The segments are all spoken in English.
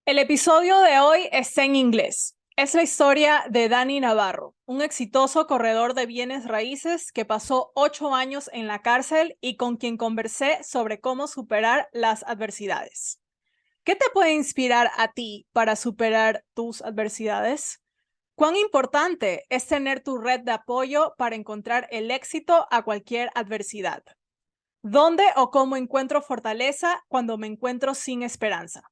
El episodio de hoy está en inglés. Es la historia de Dani Navarro, un exitoso corredor de bienes raíces que pasó 8 años en la cárcel y con quien conversé sobre cómo superar las adversidades. ¿Qué te puede inspirar a ti para superar tus adversidades? ¿Cuán importante es tener tu red de apoyo para encontrar el éxito a cualquier adversidad? ¿Dónde o cómo encuentro fortaleza cuando me encuentro sin esperanza?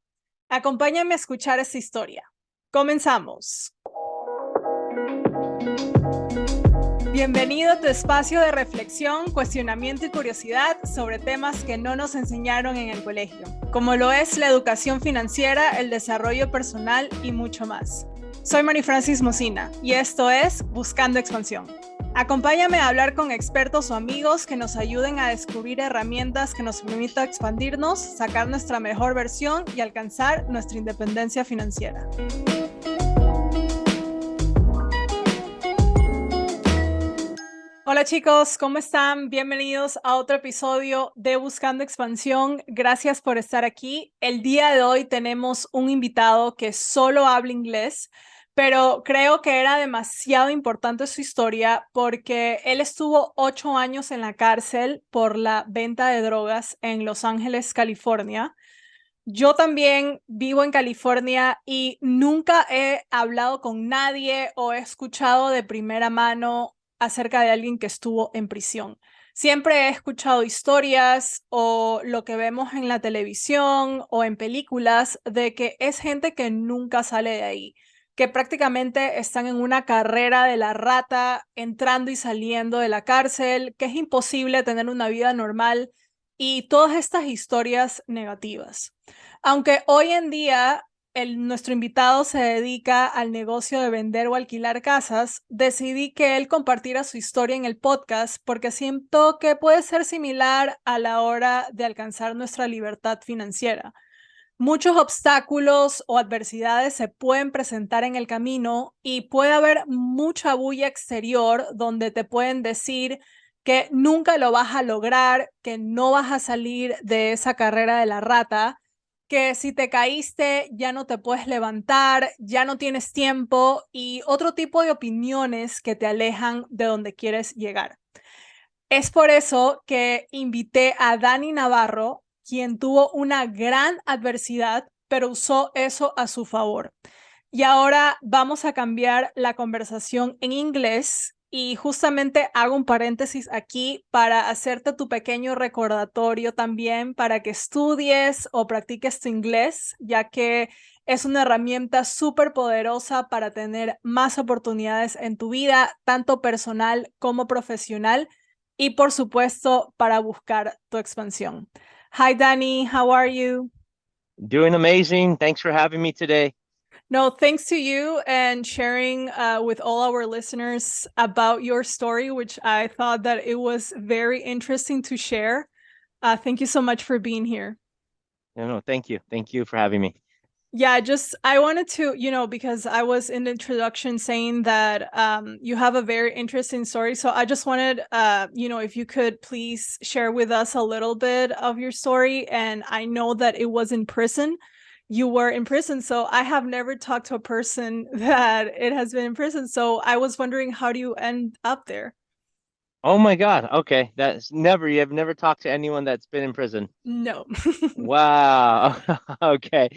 Acompáñame a escuchar esta historia. Comenzamos. Bienvenido a tu espacio de reflexión, cuestionamiento y curiosidad sobre temas que no nos enseñaron en el colegio, como lo es la educación financiera, el desarrollo personal y mucho más. Soy Mari Francis Mocina y esto es Buscando Expansión. Acompáñame a hablar con expertos o amigos que nos ayuden a descubrir herramientas que nos permitan expandirnos, sacar nuestra mejor versión y alcanzar nuestra independencia financiera. Hola chicos, ¿cómo están? Bienvenidos a otro episodio de Buscando Expansión. Gracias por estar aquí. El día de hoy tenemos un invitado que solo habla inglés, pero creo que era demasiado importante su historia porque él estuvo 8 años en la cárcel por la venta de drogas en Los Ángeles, California. Yo también vivo en California y nunca he hablado con nadie o he escuchado de primera mano acerca de alguien que estuvo en prisión. Siempre he escuchado historias o lo que vemos en la televisión o en películas de que es gente que nunca sale de ahí, que prácticamente están en una carrera de la rata, entrando y saliendo de la cárcel, que es imposible tener una vida normal y todas estas historias negativas. Aunque hoy en día nuestro invitado se dedica al negocio de vender o alquilar casas, decidí que él compartiera su historia en el podcast porque siento que puede ser similar a la hora de alcanzar nuestra libertad financiera. Muchos obstáculos o adversidades se pueden presentar en el camino y puede haber mucha bulla exterior donde te pueden decir que nunca lo vas a lograr, que no vas a salir de esa carrera de la rata, que si te caíste ya no te puedes levantar, ya no tienes tiempo y otro tipo de opiniones que te alejan de donde quieres llegar. Es por eso que invité a Dani Navarro, quien tuvo una gran adversidad, pero usó eso a su favor. Y ahora vamos a cambiar la conversación en inglés y justamente hago un paréntesis aquí para hacerte tu pequeño recordatorio también para que estudies o practiques tu inglés, ya que es una herramienta súper poderosa para tener más oportunidades en tu vida, tanto personal como profesional, y por supuesto para buscar tu expansión. Hi Danny, how are you? Doing amazing. Thanks for having me today. No, thanks to you and sharing with all our listeners about your story, which I thought that it was very interesting to share. Thank you so much for being here. No, thank you. Thank you for having me. Yeah, I wanted to, because I was in the introduction saying that you have a very interesting story. So I just wanted, if you could please share with us a little bit of your story. And I know that it was in prison. You were in prison. So I have never talked to a person that it has been in prison. So I was wondering, how do you end up there? Oh my God. Okay. You have never talked to anyone that's been in prison. No. Wow. Okay.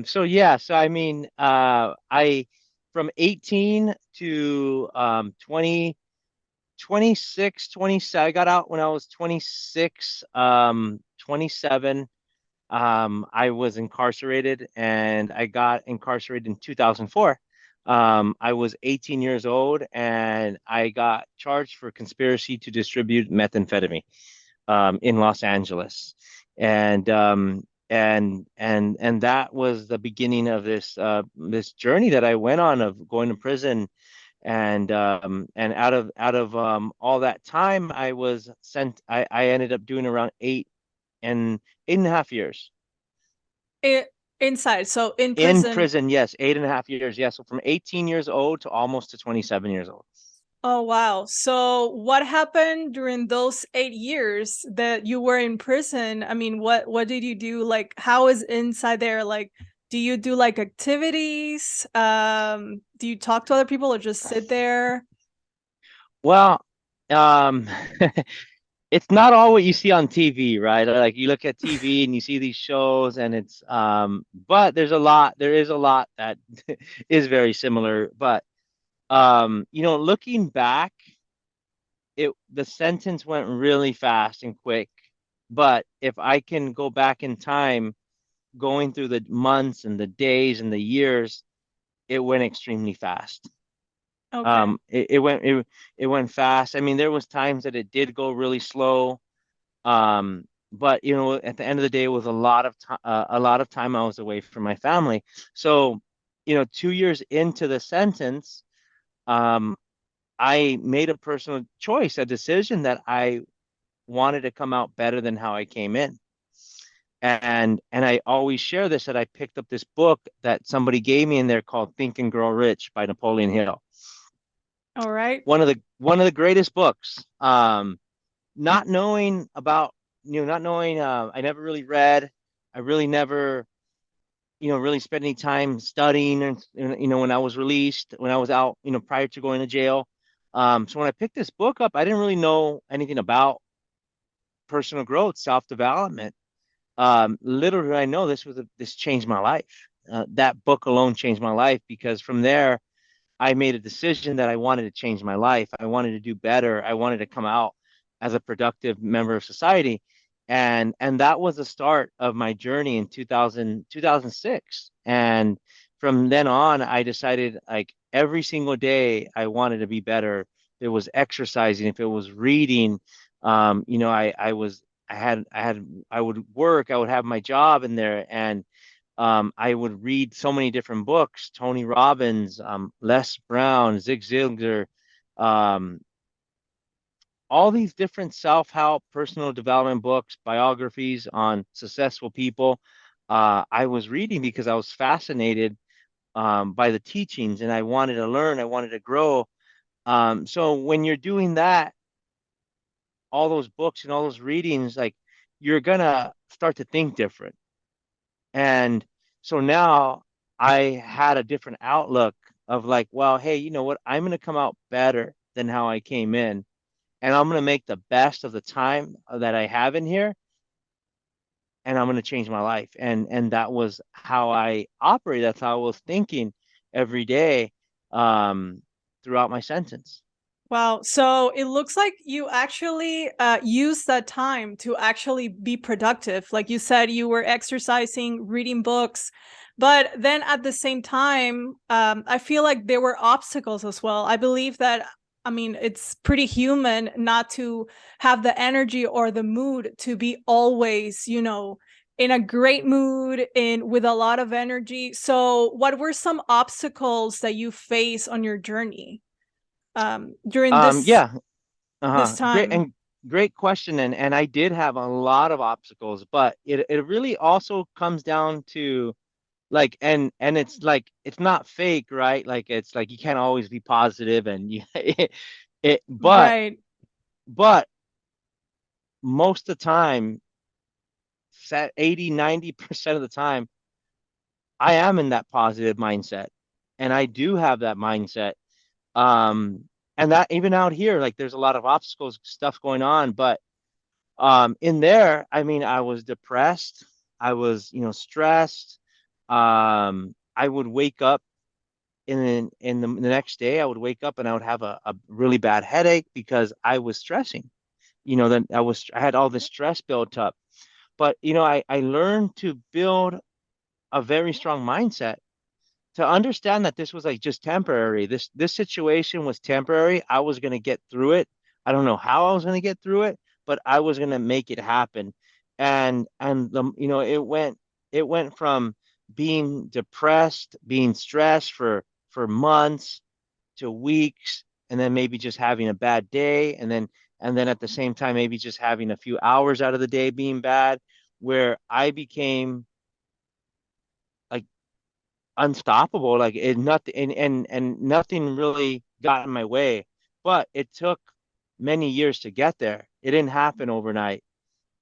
So yeah, so I mean, I from 18 to 20, 26, 27, I got out when I was 26, 27. I was incarcerated and I got incarcerated in 2004. I was 18 years old and I got charged for conspiracy to distribute methamphetamine in Los Angeles. And and that was the beginning of this journey that I went on of going to prison. And out of all that time, I was sent. I ended up doing around 8.5 years. it, inside. So in In prison. prison, yes, 8.5 years. Yes, so from 18 years old to almost to 27 years old. Oh, wow. So what happened during those 8 years that you were in prison? I mean, what did you do? Like, how is inside there? Like, Do you do like activities? Do you talk to other people or just sit there? Well, um, it's not all what you see on TV, right? Like you look at TV and you see these shows and it's but there is a lot that is very similar. But looking back, the sentence went really fast and quick. But if I can go back in time, going through the months and the days and the years, it went extremely fast. Okay. It went fast. I mean, there was times that it did go really slow. But at the end of the day, it was a lot of time I was away from my family. So, 2 years into the sentence, um, I made a personal choice, a decision that I wanted to come out better than how I came in. And I always share this that I picked up this book that somebody gave me in there called Think and Grow Rich by Napoleon Hill. All right. One of the greatest books. Not knowing about, not knowing, I never really read. I really never, really spent any time studying and, when I was released, when I was out, prior to going to jail. So when I picked this book up, I didn't really know anything about personal growth, self-development. Little did I know this changed my life. That book alone changed my life because from there, I made a decision that I wanted to change my life. I wanted to do better. I wanted to come out as a productive member of society. And that was the start of my journey in 2006. And from then on, I decided like every single day I wanted to be better. If it was exercising, if it was reading, I would work, I would have my job in there and I would read so many different books, Tony Robbins, Les Brown, Zig Ziglar, um, all these different self-help, personal development books, biographies on successful people. I was reading because I was fascinated by the teachings and I wanted to learn, I wanted to grow. So when you're doing that, all those books and all those readings, like you're gonna start to think different. And so now I had a different outlook of like, well, hey, you know what? I'm going to come out better than how I came in. And I'm going to make the best of the time that I have in here. And I'm going to change my life. And that was how I operated. That's how I was thinking every day um, throughout my sentence. Wow. So it looks like you actually use that time to actually be productive. Like you said, you were exercising, reading books, but then at the same time, I feel like there were obstacles as well. I believe that, I mean, it's pretty human not to have the energy or the mood to be always, in a great mood and with a lot of energy. So what were some obstacles that you face on your journey? During this Yeah, this great time. and great question. And I did have a lot of obstacles, but it really also comes down to like and it's like it's not fake, right? Like it's like you can't always be positive and you it Right. but most of the time, set 80-90% of the time, I am in that positive mindset. And I do have that mindset. Um and that even out here, like there's a lot of obstacles, stuff going on, but in there, I mean, I was depressed, I was, stressed. I would wake up in the next day, I would wake up and I would have a really bad headache because I was stressing. Then I had all this stress built up. But I learned to build a very strong mindset to understand that this was like just temporary. This situation was temporary. I was gonna get through it. I don't know how I was gonna get through it, but I was gonna make it happen. And it went from being depressed, being stressed for months to weeks, and then maybe just having a bad day, and then at the same time maybe just having a few hours out of the day being bad, where I became like unstoppable. Like it nothing and nothing really got in my way. But it took many years to get there. It didn't happen overnight.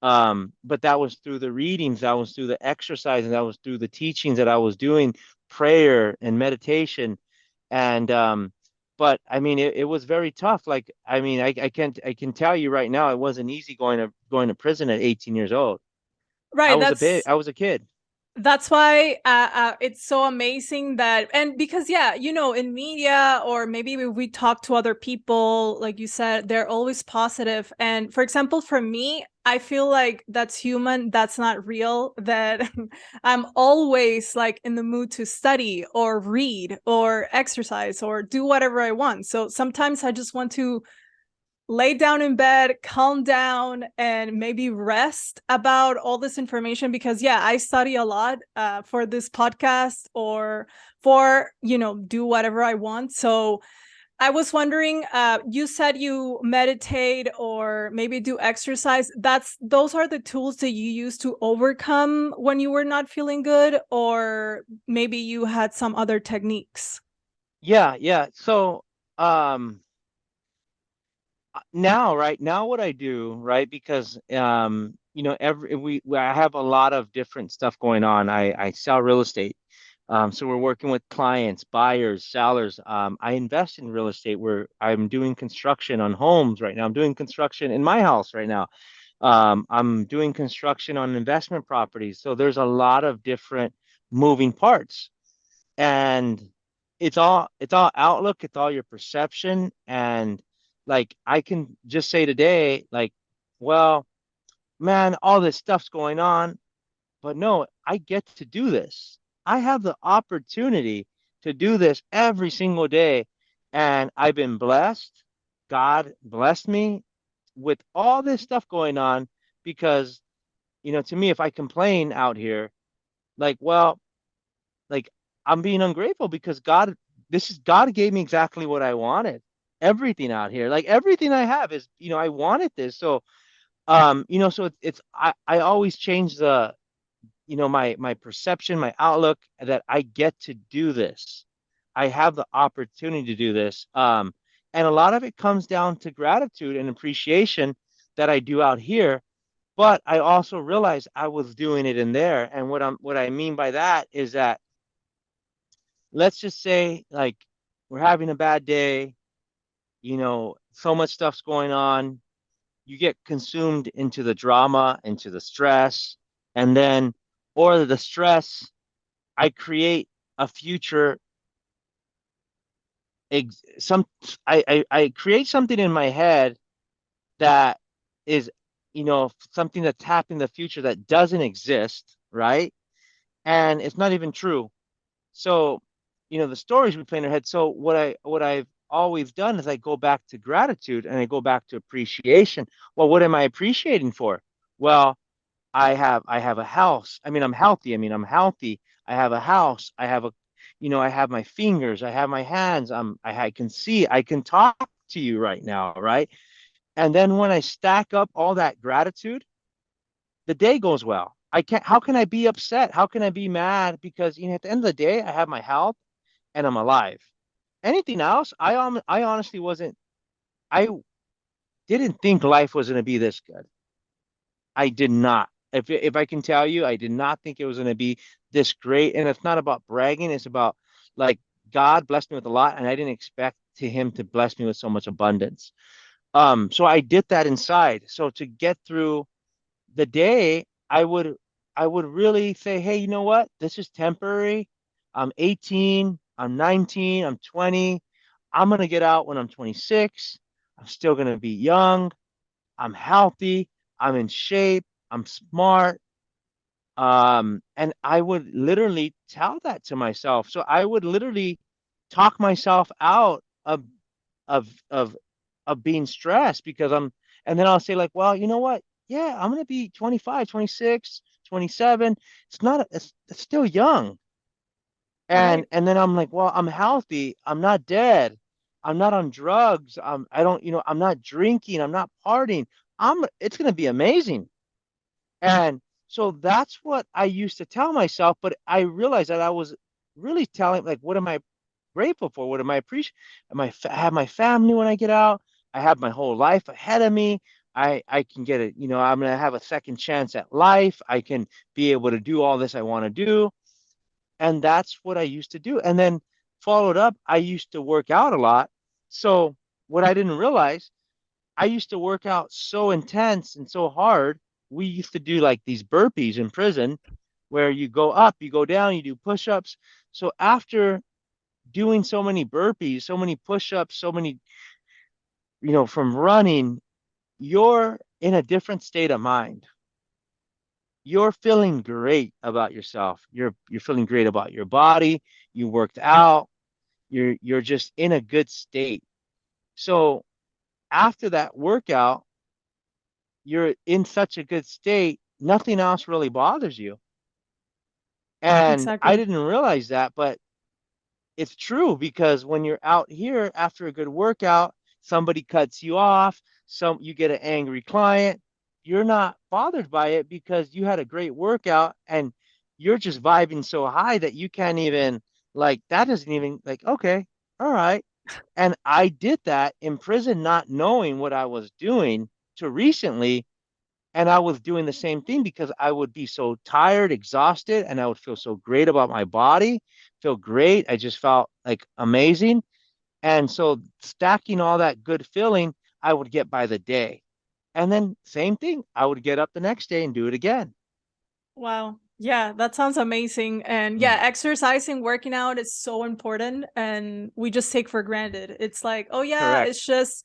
But that was through the readings, that was through the exercise, and that was through the teachings that I was doing, prayer and meditation. And but I mean it was very tough. Like I mean, I can tell you right now it wasn't easy going to prison at 18 years old. Right. I was a kid. That's why it's so amazing that, and because, yeah, in media, or maybe we talk to other people, like you said, they're always positive. And for example, for me, I feel like that's human, that's not real, that I'm always like in the mood to study or read or exercise or do whatever I want. So sometimes I just want to lay down in bed, calm down, and maybe rest about all this information. Because, yeah, I study a lot for this podcast, or for, do whatever I want. So I was wondering, you said you meditate or maybe do exercise. Those are the tools that you use to overcome when you were not feeling good, or maybe you had some other techniques? Yeah, yeah. So um now, right now, what I do, right, because every I have a lot of different stuff going on. I sell real estate. So we're working with clients, buyers, sellers. I invest in real estate where I'm doing construction on homes right now. I'm doing construction in my house right now. I'm doing construction on investment properties. So there's a lot of different moving parts. And it's all outlook, it's all your perception. And like I can just say today, like, well, man, all this stuff's going on, but no, I get to do this. I have the opportunity to do this every single day. And I've been blessed. God blessed me with all this stuff going on because, to me, if I complain out here, like, well, like I'm being ungrateful because God gave me exactly what I wanted. Everything out here, like everything I have is, I wanted this. So, so I always change my perception, my outlook that I get to do this. I have the opportunity to do this. And a lot of it comes down to gratitude and appreciation that I do out here. But I also realized I was doing it in there. And what I mean by that is that let's just say like we're having a bad day, so much stuff's going on. You get consumed into the drama, into the stress, and then, or the stress, I create a future, some, I create something in my head that is, something that's happening in the future that doesn't exist, right? And it's not even true. So, the stories we play in our head. So what I've always done is I go back to gratitude and I go back to appreciation. Well, what am I appreciating for? Well, I have a house. I mean, I'm healthy. I mean, I'm healthy. I have a house. I have my fingers. I have my hands. I can see. I can talk to you right now, right? And then when I stack up all that gratitude, the day goes well. I can't. How can I be upset? How can I be mad? Because at the end of the day, I have my health and I'm alive. Anything else, I honestly wasn't. I didn't think life was going to be this good. I did not. If I can tell you, I did not think it was going to be this great. And it's not about bragging. It's about like God blessed me with a lot, and I didn't expect him to bless me with so much abundance. So I did that inside. So to get through the day, I would really say, hey, you know what? This is temporary. I'm 18, I'm 19, I'm 20. I'm gonna get out when I'm 26. I'm still gonna be young. I'm healthy. I'm in shape. I'm smart. And I would literally tell that to myself. So I would literally talk myself out of of of being stressed because and then I'll say like, well, you know what? Yeah, I'm gonna be 25, 26, 27. It's still young. Right. And then I'm like, well, I'm healthy. I'm not dead. I'm not on drugs. I don't, I'm not drinking. I'm not partying. It's gonna be amazing. And so that's what I used to tell myself, but I realized that I was really telling like, what am I grateful for? What am I appreciate? I have my family when I get out. I have my whole life ahead of me. I can get it, I'm gonna have a second chance at life. I can be able to do all this I want to do. And that's what I used to do. And then followed up, I used to work out a lot. So what I didn't realize, I used to work out so intense and so hard. We used to do like these burpees in prison where you go up, you go down, you do push-ups. So after doing so many burpees, so many push-ups, so many, from running, you're in a different state of mind. You're feeling great about yourself. You're feeling great about your body. You worked out. You're just in a good state. So after that workout, you're in such a good state, nothing else really bothers you. And I Exactly. didn't realize that, but it's true because when you're out here after a good workout, somebody cuts you off, you get an angry client, you're not bothered by it because you had a great workout and you're just vibing so high that you can't even like that doesn't even like okay, all right. And I did that in prison not knowing what I was doing to recently, and I was doing the same thing because I would be so tired, exhausted, and I would feel so great about my body, feel great. I just felt like amazing. And so stacking all that good feeling, I would get by the day. And then same thing, I would get up the next day and do it again. Wow. Yeah, that sounds amazing. And yeah, Mm, exercising, working out is so important and we just take for granted. It's like, oh yeah, correct. it's just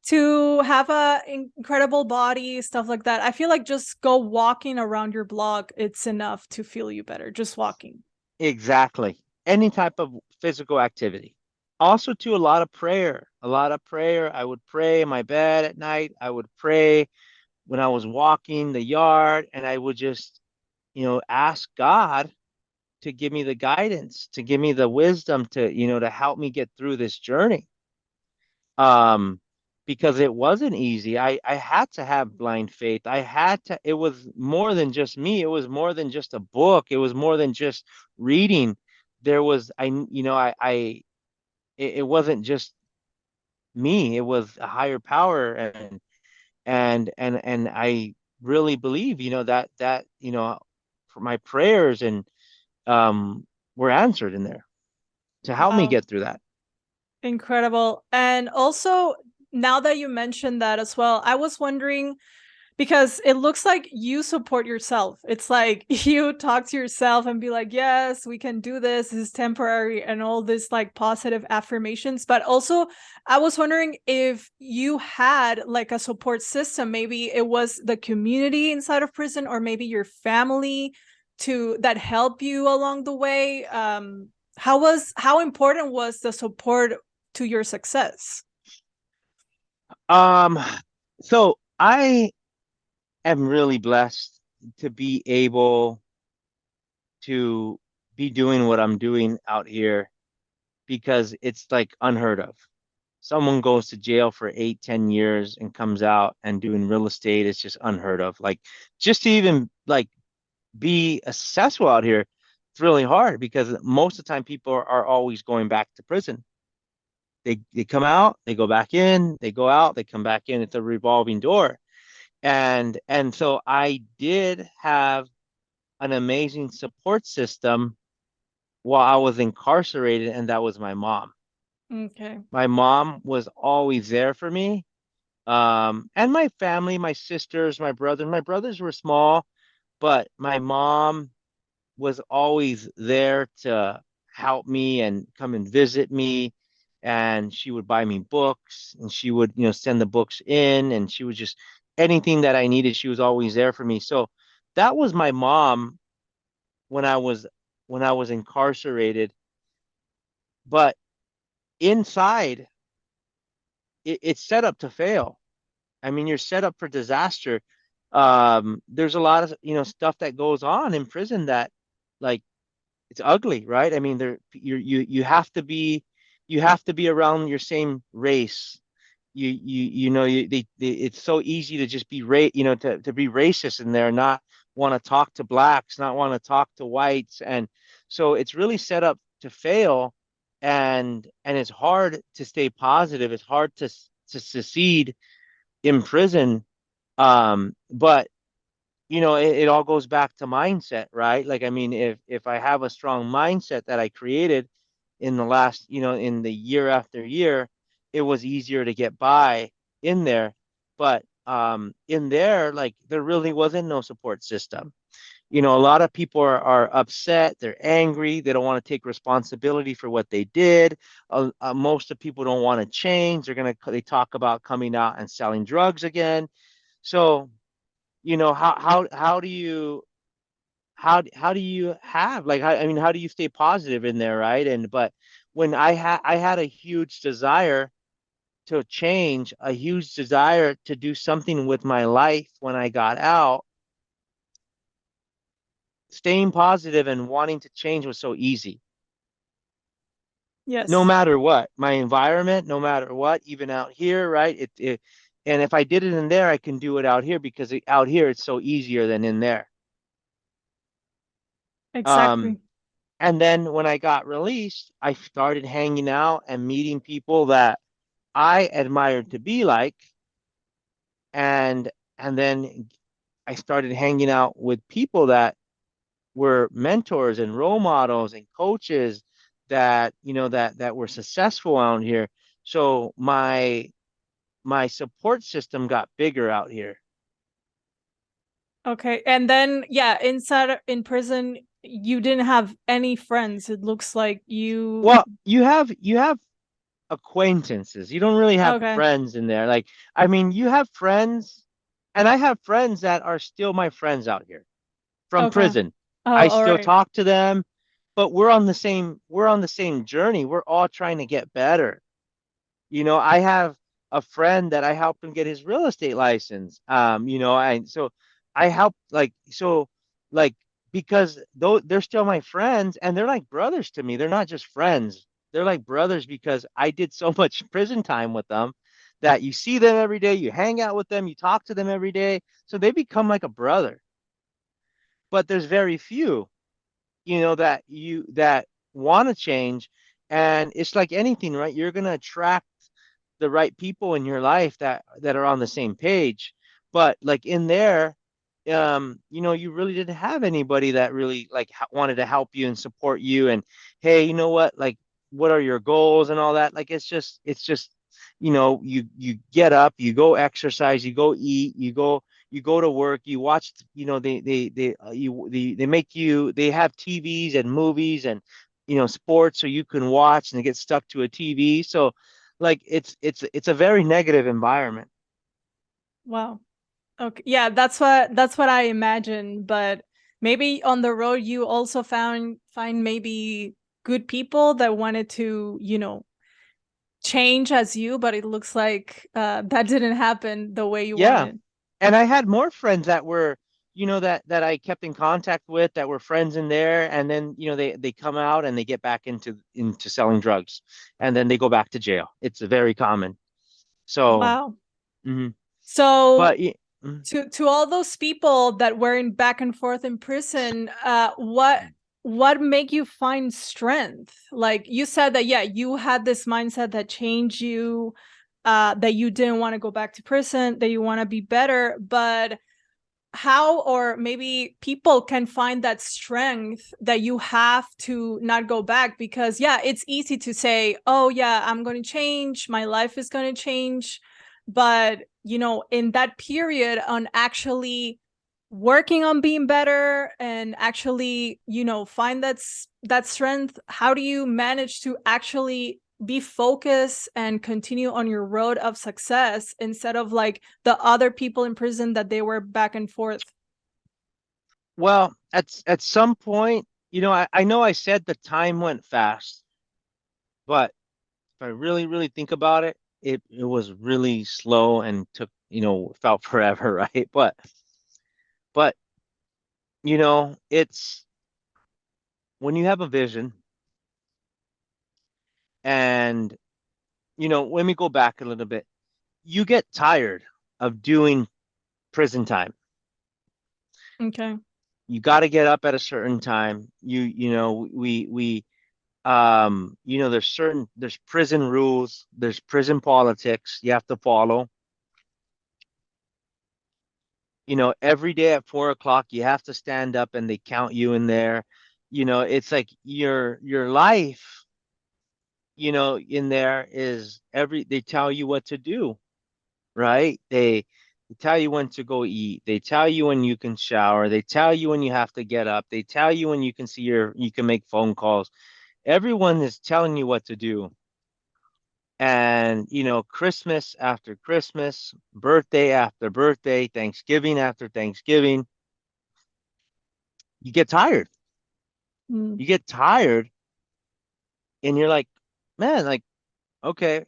to have a incredible body, stuff like that. I feel like just go walking around your block, it's enough to feel you better, just walking. Exactly. Any type of physical activity. Also, to a lot of prayer. A lot of prayer. I would pray in my bed at night. I would pray when I was walking the yard, and I would just, ask God to give me the guidance, to give me the wisdom to help me get through this journey. Um, because it wasn't easy. I had to have blind faith. It was more than just me. It was more than just a book. It was more than just reading. There was, it wasn't just me. It was a higher power and I really believe, for my prayers and were answered in there to help me Wow. get through that. Incredible. And also, now that you mentioned that as well, I was wondering because it looks like you support yourself. It's like you talk to yourself and be like, yes, we can do this. This is temporary and all this like positive affirmations. But also, I was wondering if you had like a support system. Maybe it was the community inside of prison or maybe your family to that help you along the way. How important was the support to your success? Um, so I am really blessed to be able to be doing what I'm doing out here because it's like unheard of. Someone goes to jail for 8, 10 years and comes out and doing real estate is just unheard of. Like just to even like be successful out here, it's really hard because most of the time people are always going back to prison. They come out, they go back in, they go out, they come back in. It's a revolving door. And so I did have an amazing support system while I was incarcerated, and that was my mom. Okay. My mom was always there for me. And my family, my sisters, my brothers. My brothers were small, but my mom was always there to help me and come and visit me. And she would buy me books and she would, send the books in and she would just anything that I needed, she was always there for me. So that was my mom when I was incarcerated. But inside, it's set up to fail. I mean, you're set up for disaster. There's a lot of, stuff that goes on in prison that like it's ugly, right? I mean, you have to be around your same race. It's so easy to just be to be racist in there, not want to talk to blacks, not want to talk to whites, and so it's really set up to fail, and it's hard to stay positive. It's hard to succeed in prison But it all goes back to mindset, right? Like, I mean, if I have a strong mindset that I created in the last, in the year after year, it was easier to get by in there. But in there, like, there really wasn't no support system. A lot of people are upset, they're angry, they don't want to take responsibility for what they did. Most of people don't want to change. They talk about coming out and selling drugs again. So, how do you how do you have like I mean, how do you stay positive in there, right? And but when I had a huge desire to change, a huge desire to do something with my life when I got out, staying positive and wanting to change was so easy. No Yes, matter what, my environment, no matter what, even out here, right? And if I did it in there, I can do it out here because out here it's so easier than in there. Um, exactly. And then when I got released, I started hanging out and meeting people that I admired to be like, and then I started hanging out with people that were mentors and role models and coaches that that were successful out here. So my support system got bigger out here. Okay. And then, yeah, inside in prison, you didn't have any friends. It looks like you. Well, you have acquaintances. You don't really have Okay. friends in there. Like, I mean, you have friends, and I have friends that are still my friends out here from Okay. prison. Oh, I all still right. talk to them, but we're on the same journey. We're all trying to get better. I have a friend that I helped him get his real estate license. And so I help like because though they're still my friends and they're like brothers to me. They're not just friends. They're like brothers because I did so much prison time with them that you see them every day, you hang out with them, you talk to them every day. So they become like a brother. But there's very few, that want to change. And it's like anything, right? You're going to attract the right people in your life that are on the same page. But like in there, you really didn't have anybody that really like wanted to help you and support you. And hey, you know what? Like, what are your goals and all that? Like, it's just, you get up, you go exercise, you go eat, you go to work, you watch, they have TVs and movies and sports so you can watch and get stuck to a TV. So like it's a very negative environment. Wow. Okay. Yeah, that's what I imagine, but maybe on the road you also find maybe good people that wanted to, change as you, but it looks like that didn't happen the way you Yeah. wanted. And I had more friends that were, that I kept in contact with that were friends in there. And then, they come out and they get back into selling drugs and then they go back to jail. It's very common. So, Wow. mhm. So But mhm. to all those people that were in back and forth in prison, what make you find strength? Like you said that, yeah, you had this mindset that changed you, that you didn't want to go back to prison, that you want to be better, but how, or maybe people can find that strength that you have to not go back? Because yeah, it's easy to say, oh yeah, I'm going to change, my life is going to change, but in that period on actually working on being better and actually find that strength, how do you manage to actually be focused and continue on your road of success instead of like the other people in prison that they were back and forth? Well, at some point, I know I said the time went fast, but if I really, really think about it, it was really slow and took, felt forever, right? But it's when you have a vision and let me go back a little bit. You get tired of doing prison time. Okay. You got to get up at a certain time. There's prison rules, there's prison politics you have to follow. every day at 4 o'clock, you have to stand up and they count you in there. It's like your life, in there is they tell you what to do, right? They tell you when to go eat. They tell you when you can shower. They tell you when you have to get up. They tell you when you can make phone calls. Everyone is telling you what to do. And, Christmas after Christmas, birthday after birthday, Thanksgiving after Thanksgiving, you get tired. Mm. You get tired and you're like, man, like, okay,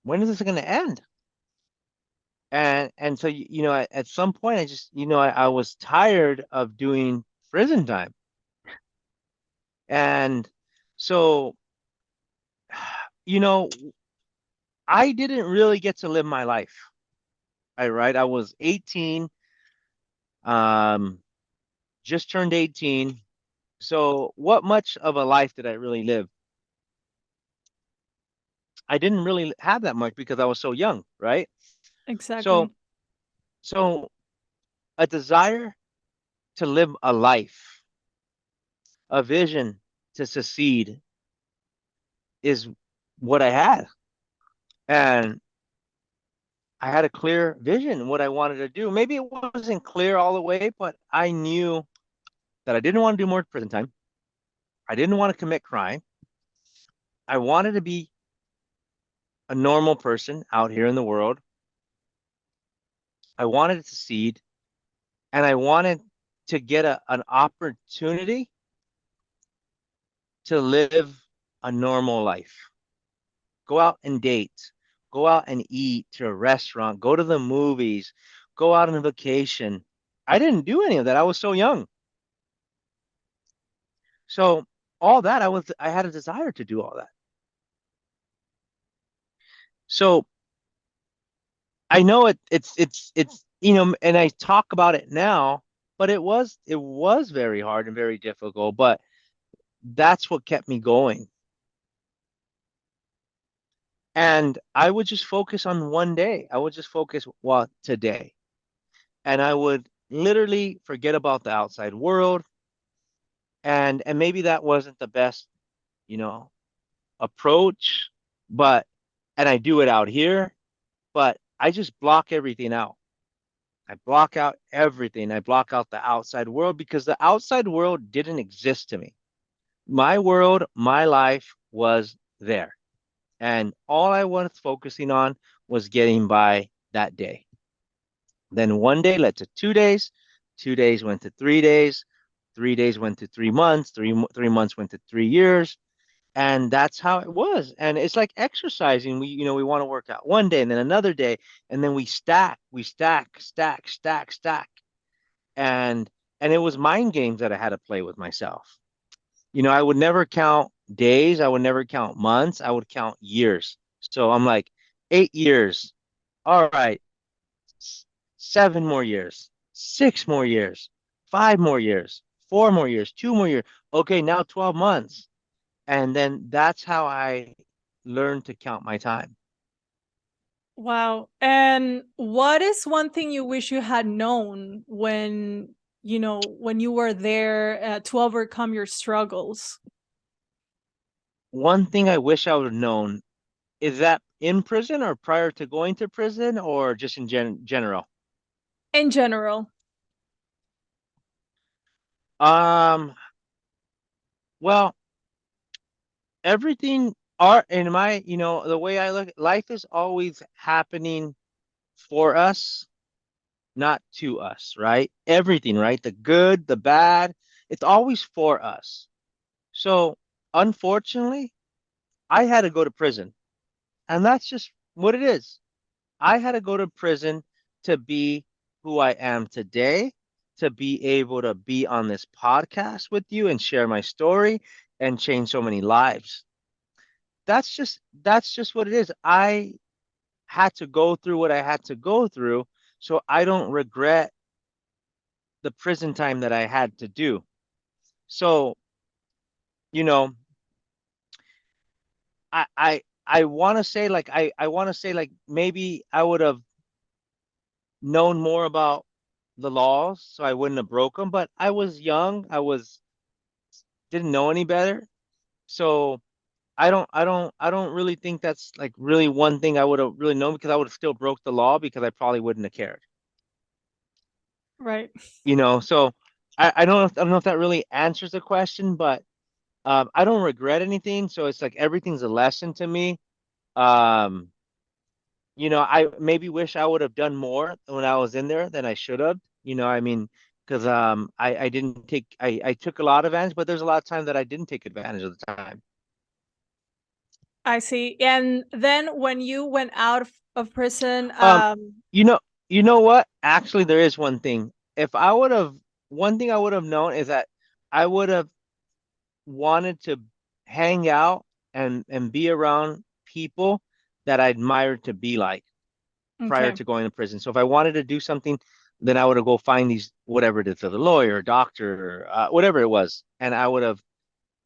when is this going to end? And so, at some point I just, I was tired of doing prison time. And so, you know, I didn't really get to live my life. Right? I was 18, um, just turned 18. So what much of a life did I really live? I didn't really have that much because I was so young, right? So, Exactly. so a desire to live a life, a vision to succeed is what I had. And I had a clear vision what I wanted to do. Maybe it wasn't clear all the way, but I knew that I didn't want to do more prison time. I didn't want to commit crime. I wanted to be a normal person out here in the world. I wanted to succeed and I wanted to get an opportunity to live a normal life. Go out and date, go out and eat to a restaurant, go to the movies, go out on vacation. I didn't do any of that. I was so young. So all that I had a desire to do all that. So I know it's and I talk about it now, but it was very hard and very difficult, but that's what kept me going. And I would just focus on one day. I would just focus, well, today. And I would literally forget about the outside world. And maybe that wasn't the best, you know, approach, but and I do it out here, but I just block everything out. I block out everything. I block out the outside world because the outside world didn't exist to me. My world, my life was there. And all I was focusing on was getting by that day. Then one day led to 2 days, 2 days went to 3 days, 3 days went to 3 months, three months went to 3 years. And that's how it was. And it's like exercising. We want to work out one day and then another day, and then we stack. And and it was mind games that I had to play with myself. I would never count days, I would never count months, I would count years. So I'm like, 8 years. All right, 7 more years, 6 more years, 5 more years, 4 more years, 2 more years. Okay, now 12 months. And then that's how I learned to count my time. Wow. And what is one thing you wish you had known when you were there to overcome your struggles? One thing I wish I would have known is that in prison or prior to going to prison or just in general. In general. Um, well, everything art in my, the way I look, life is always happening for us, not to us, right? Everything, right? The good, the bad, it's always for us. So, unfortunately, I had to go to prison, and that's just what it is. I had to go to prison to be who I am today, to be able to be on this podcast with you and share my story and change so many lives. That's just what it is. I had to go through what I had to go through, so I don't regret the prison time that I had to do. So, you know, I want to say like I want to say like maybe I would have known more about the laws, so I wouldn't have broke them. But I was young. Didn't know any better. So I don't really think that's like really one thing I would have really known because I would have still broke the law because I probably wouldn't have cared. Right. So I don't know if that really answers the question, but I don't regret anything. So it's like everything's a lesson to me. Um, I maybe wish I would have done more when I was in there than I should have. I mean, because I didn't I took a lot of advantage, but there's a lot of time that I didn't take advantage of the time. I see. And then when you went out of prison, Um, you know, you know what? Actually, there is one thing. If I would have, one thing I would have known is that I would have wanted to hang out and be around people that I admired to be like prior okay. to going to prison. So if I wanted to do something, then I would have go find these whatever it is, the lawyer, doctor, whatever it was, and I would have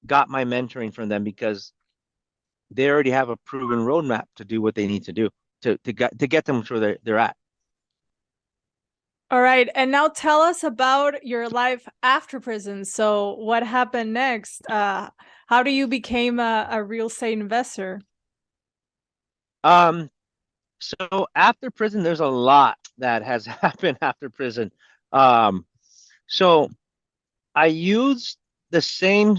got my mentoring from them because they already have a proven roadmap to do what they need to do to get them to where they're at. All right. And now tell us about your life after prison. So what happened next? How do you became a real estate investor? Um, so after prison, there's a lot that has happened after prison. Um, so I used the same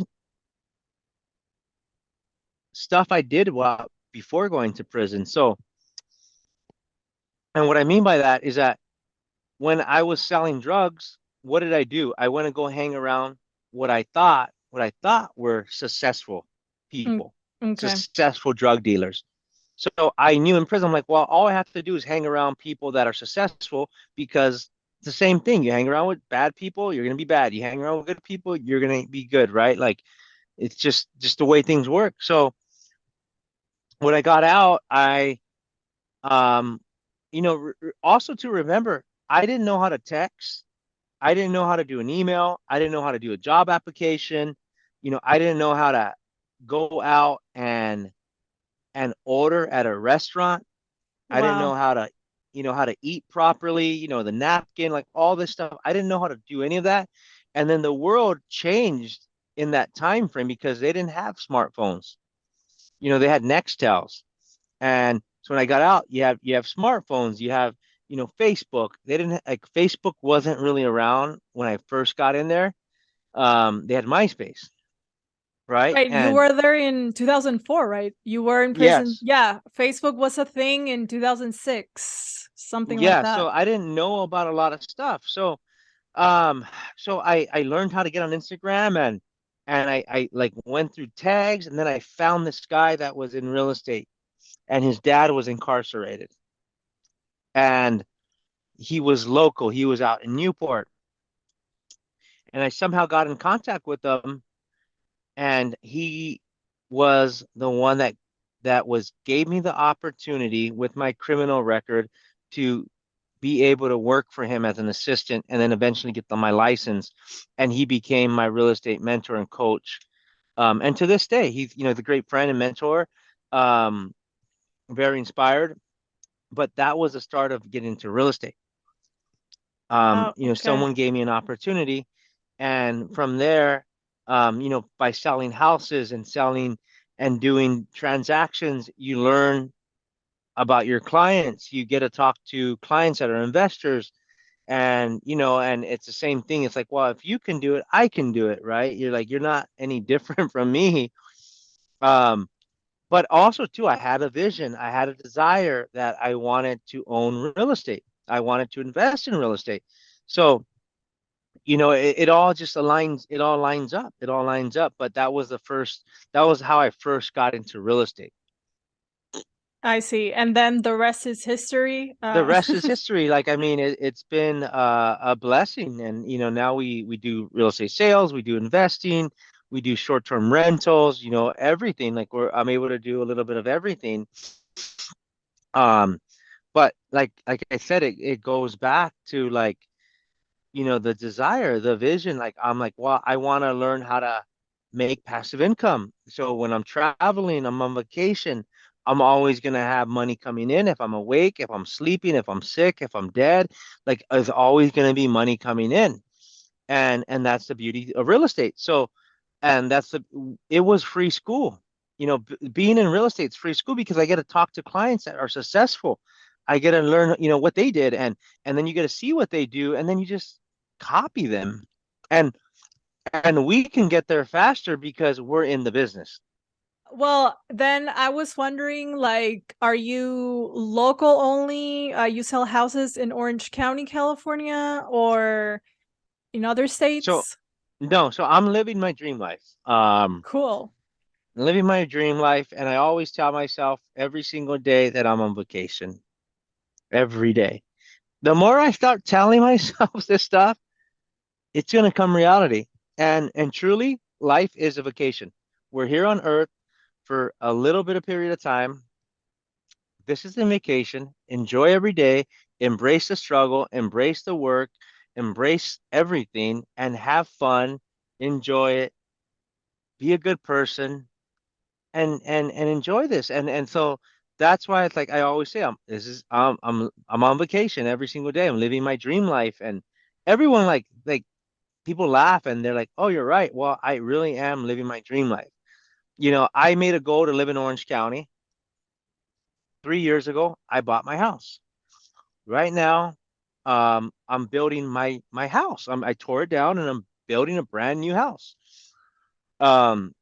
stuff I did while before going to prison. So, and what I mean by that is that when I was selling drugs, what did I do? I went to go hang around what I thought were successful Mm, people, okay. successful drug dealers. So I knew in prison, I'm like, well, all I have to do is hang around people that are successful because it's the same thing. You hang around with bad people, you're gonna be bad. You hang around with good people, you're gonna be good, right? Like it's just the way things work. So when I got out, I um also to remember, I didn't know how to text. I didn't know how to do an email. I didn't know how to do a job application. I didn't know how to go out and order at a restaurant. I didn't know Wow. how to eat properly, the napkin, like all this stuff. I didn't know how to do any of that. And then the world changed in that time frame because they didn't have smartphones. They had Nextels. And so when I got out, you have smartphones, you have, Facebook. They didn't like Facebook wasn't really around when I first got in there. They had MySpace, right? Right. You And were there in 2004, right? You were in prison. yes, Yeah. Facebook was a thing in 2006, something like yeah. that. So I didn't know about a lot of stuff. Um, so I learned how to get on Instagram and I like went through tags and then I found this guy that was in real estate and his dad was incarcerated and he was local. He was out in Newport and I somehow got in contact with him and he was the one that was gave me the opportunity with my criminal record to be able to work for him as an assistant and then eventually get my license. And he became my real estate mentor and coach. And to this day, he's, the great friend and mentor, um, very inspired. But that was the start of getting into real estate. Oh, okay. Someone gave me an opportunity. And from there, by selling houses and selling and doing transactions, you learn about your clients. You get to talk to clients that are investors and it's the same thing. It's like, well, if you can do it, I can do it, right? You're like, you're not any different from me. um but also too, I had a vision, I had a desire that I wanted to own real estate, I wanted to invest in real estate. So it all just aligns, it all lines up. But that was how I first got into real estate. I see. And then the rest is history. The rest is history. Like, I mean, it's been a blessing. And, now we do real estate sales, we do investing, we do short-term rentals, everything. Like I'm able to do a little bit of everything. Um, but like I said, it goes back to like, the desire, the vision. Like I'm like, well, I want to learn how to make passive income. So when I'm traveling, I'm on vacation, I'm always gonna have money coming in if I'm awake, if I'm sleeping, if I'm sick, if I'm dead. Like there's always gonna be money coming in. And that's the beauty of real estate. So, and that's the it was free school. Being in real estate is free school because I get to talk to clients that are successful. I get to learn, what they did, and then you get to see what they do, and then you just copy them. And and we can get there faster because we're in the business. Well, then I was wondering, like, are you local only? You sell houses in Orange County, California, or in other So states? no, so I'm living my dream life. Cool. Living my dream life, and I always tell myself every single day that I'm on vacation. Every day. The more I start telling myself this stuff, it's gonna come reality. And truly, life is a vacation. We're here on Earth for a little bit of period of time. This is a vacation. Enjoy every day, embrace the struggle, embrace the work, embrace everything, and have fun, enjoy it, be a good person, and enjoy this. And so that's why it's like I always say, I'm on vacation every single day. I'm living my dream life, and everyone like people laugh and they're like, "Oh, you're right." Well, I really am living my dream life. I made a goal to live in Orange County. 3 years ago, I bought my house. Right now, I'm building my house. I tore it down and I'm building a brand new house. Um,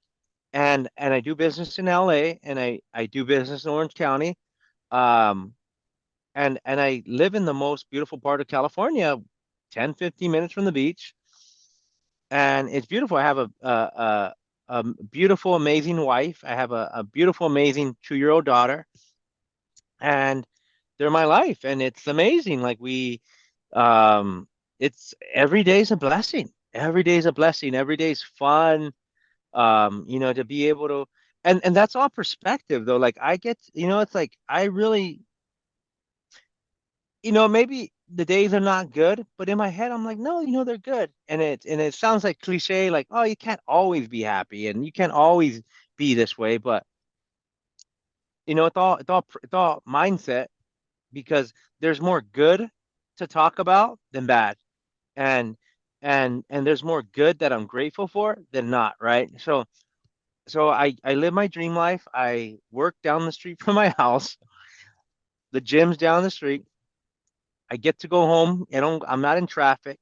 and I do business in LA and I do business in Orange County. Um, and I live in the most beautiful part of California, 10, 15 minutes from the beach. And it's beautiful. I have a beautiful, amazing wife. I have a beautiful, amazing 2-year-old daughter, and they're my life. And it's amazing. Um, it's every day's a blessing. Every day's a blessing. Every day's fun. To be able to, and that's all perspective though. Like I get, it's like I really, maybe the days are not good, but in my head I'm like, no, they're good. And it sounds like cliche, like, oh, you can't always be happy and you can't always be this way, but it's all mindset because there's more good to talk about than bad. And and there's more good that I'm grateful for than not, right? So I live my dream life. I work down the street from my house. The gym's down the street. I get to go home. I'm not in traffic.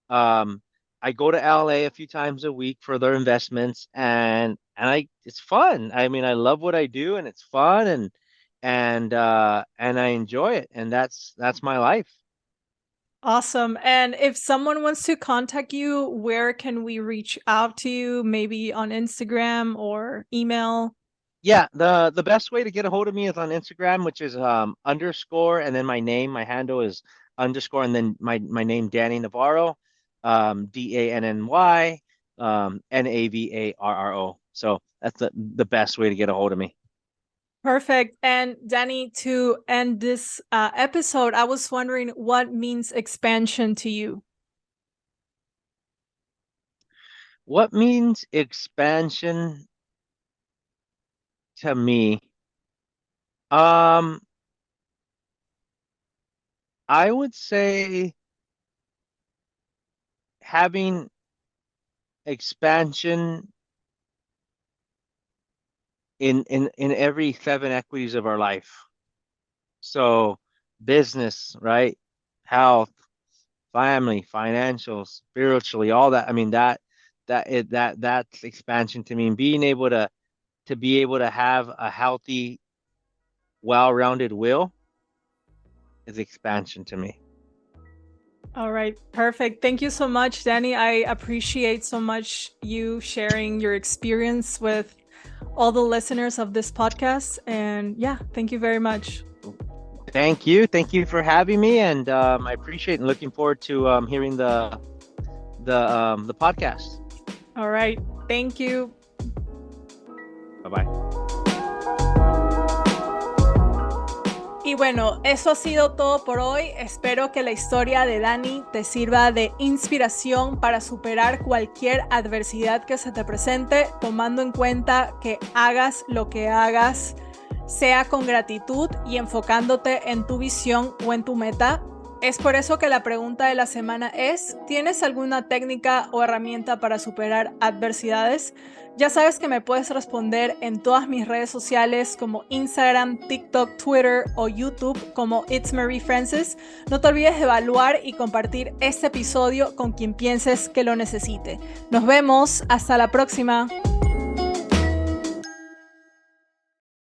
Um, I go to LA a few times a week for their investments, and it's fun. I mean, I love what I do, and it's fun, and I enjoy it, and that's my life. Awesome. And if someone wants to contact you, where can we reach out to you? Maybe on Instagram or email? Yeah, the best way to get a hold of me is on Instagram, which is underscore and then my name, my handle is underscore and then my name Danny Navarro, Danny Navarro. So that's the best way to get a hold of me. Perfect. And Danny, to end this episode, I was wondering what means expansion to you? What means expansion to me? Um, I would say having expansion in every seven equities of our life. So business, right? Health, family, financial, spiritually, all that. I mean that's expansion to me. And being able to be able to have a healthy, well-rounded will is expansion to me. All right, perfect. Thank you so much, Danny. I appreciate so much you sharing your experience with all the listeners of this podcast. And yeah, thank you very much. Thank you. Thank you for having me, and I appreciate and looking forward to hearing the podcast. All right, thank you. Bye bye. Y bueno, eso ha sido todo por hoy. Espero que la historia de Danny te sirva de inspiración para superar cualquier adversidad que se te presente, tomando en cuenta que hagas lo que hagas, sea con gratitud y enfocándote en tu visión o en tu meta. Es por eso que la pregunta de la semana es, ¿tienes alguna técnica o herramienta para superar adversidades? Ya sabes que me puedes responder en todas mis redes sociales como Instagram, TikTok, Twitter o YouTube como It's Marie Francis. No te olvides de evaluar y compartir este episodio con quien pienses que lo necesite. Nos vemos, hasta la próxima.